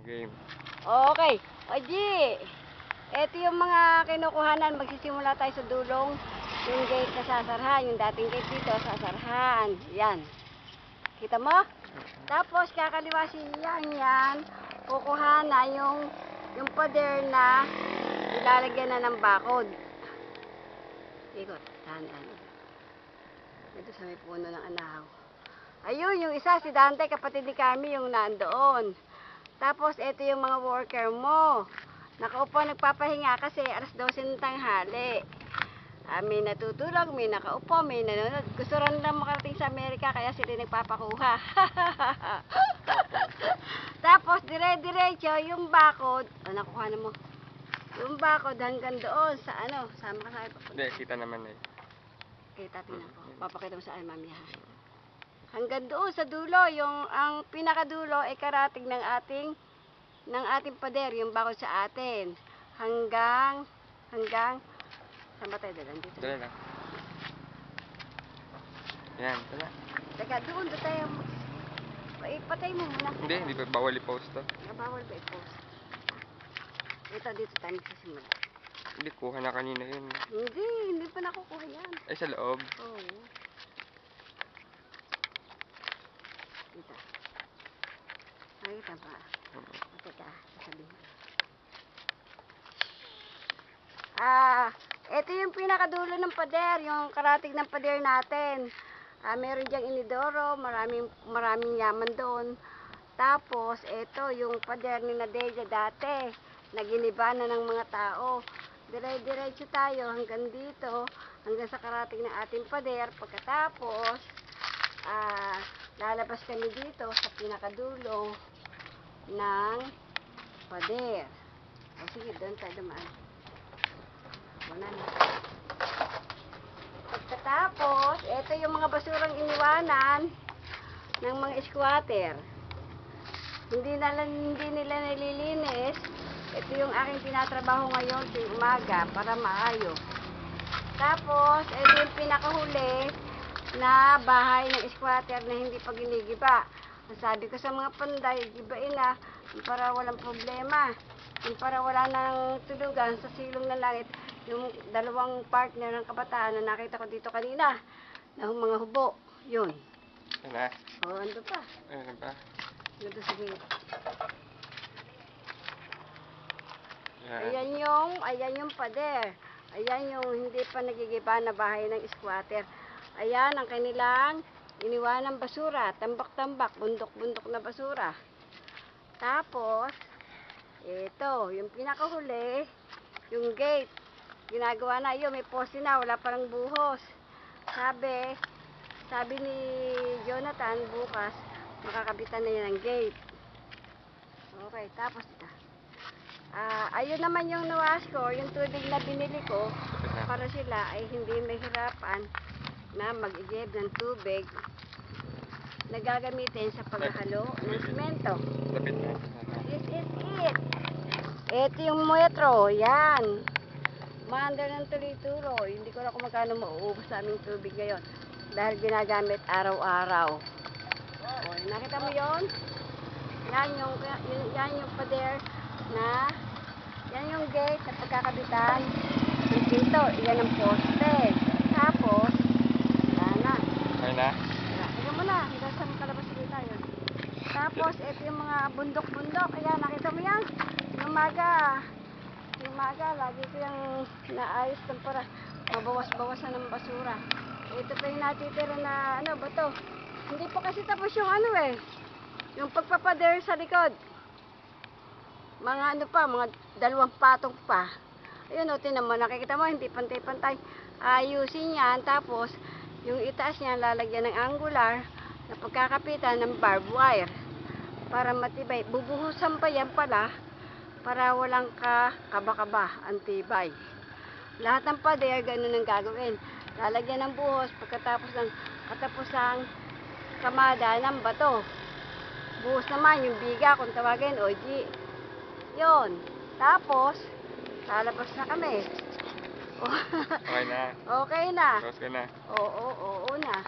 Game. Okay. Oji, ito yung mga kinukuhanan. Magsisimula tayo sa dulong. Yung gate na sasarhan. Yung dating gate dito, sasarhan. Yan. Kita mo? Tapos, kakaliwasin yan. Kukuha na yung pader na ilalagyan na ng bakod. Ikot. Tahan. Ito sa may puno ng anahaw. Ayun, yung isa, si Dante, kapatid ni Carmi, yung nandoon. Tapos, ito yung mga worker mo. Nakaupo, nagpapahinga kasi alas 12 ng tanghali. May natutulog, may nakaupo, may nanonood. Gusto rin lang makarating sa Amerika, kaya sila nagpapakuha. Tapos, dire-diretso, yung bakod, nakuha na mo. Yung bakod hanggang doon sa sama ka sa akin. Hindi, kita naman eh. Kita, tingnan ko. Papakita mo sa akin, mami, ha? Hanggang doon sa dulo, ang pinakadulo ay karating ng ating pader, yung bakod sa atin. Hanggang, saan ba tayo dalan? Dito. Dala lang. Yan, dala. Teka, doon tayo. Patay mo muna. Hindi pa bawal i-post to. Bawal ba i-post? Ito, dito tayo magsisimula. Hindi, kuha na kanina yun. Hindi pa nakukuha yan. Ay, sa loob. Oo. Dito. Nakita ba? Teka, sasabihin. Ito yung pinakadulo ng pader, yung karating ng pader natin. Meron diyang inidoro, maraming yaman doon. Tapos, ito yung pader ni Nadeja dati, na giniba na ng mga tao. Dire-diretso tayo hanggang dito, hanggang sa karating ng ating pader. Pagkatapos, lalabas kami dito sa pinakadulo ng pader. Sige, doon tayo dumaan. Wala na. Pagkatapos, ito yung mga basurang iniwanan ng mga squatter. Hindi nila nililinis. Ito yung aking tinatrabaho ngayon tuwing umaga para maayos. Tapos, ito yung pinakahuli na bahay ng squatter na hindi pa ginigiba. Sabi ko sa mga panday, gibain na para walang problema. Para wala nang tulugan sa silong ng langit. Yung dalawang partner ng kabataan na nakita ko dito kanina, na mga hubo. Yun. Ano? Ando pa. Ano ba? Ando sa gate. Yan. Ayan yung pader. Ayan yung hindi pa nagigiba na bahay ng squatter. Ayan ang kanilang iniwanang basura. Tambak-tambak, bundok-bundok na basura. Tapos, ito, yung pinakahuli, yung gate. Ginagawa na, yun, may poste na, wala parang buhos. Sabi ni Jonathan, bukas, makakabitan na yan ang gate. Okay, tapos ito. Ayun naman yung nawas ko, yung tubig na binili ko, para sila ay hindi mahirapan na mag-igib ng tubig na gagamitin sa paghahalo ng simento. Lapit na. This is it. Ito yung metro, yan. Maandar ng tuloy-tuloy. Hindi ko na kung magkano mauubos sa aming tubig ngayon. Dahil ginagamit araw-araw. Nakita mo yon? Yan yung pader na, yan yung gate na pagkakabitan. Yung pinto, yan ang poste. Tapos, yan na. Okay na? Tignan mo na, hanggang sa makalabas ulit tayo. Tapos, ito yung mga bundok-bundok. Ayan, nakita mo yan? Yung umaga, lagi ko yung naayos para mabawas-bawasan ng basura. Ito pa yung natitira na, bato. Hindi pa kasi tapos yung yung pagpapader sa likod. Mga mga 2 patong pa. Ayun, tinan mo, nakikita mo, hindi pantay-pantay. Ayusin yan, tapos, yung itaas niya, lalagyan ng angular na pagkakapitan ng barbed wire. Para matibay. Bubuhusan pa yan pala para walang kaba-kaba, antibay. Lahat ng pader, ganun ang gagawin. Lalagyan ng buhos pagkatapos ng katapusang kamada ng bato. Buhos naman yung biga, kung tawagin, OG. Yun. Tapos, lalabas na kami. Okay na. Okay na. Tapos ka na. Oo na.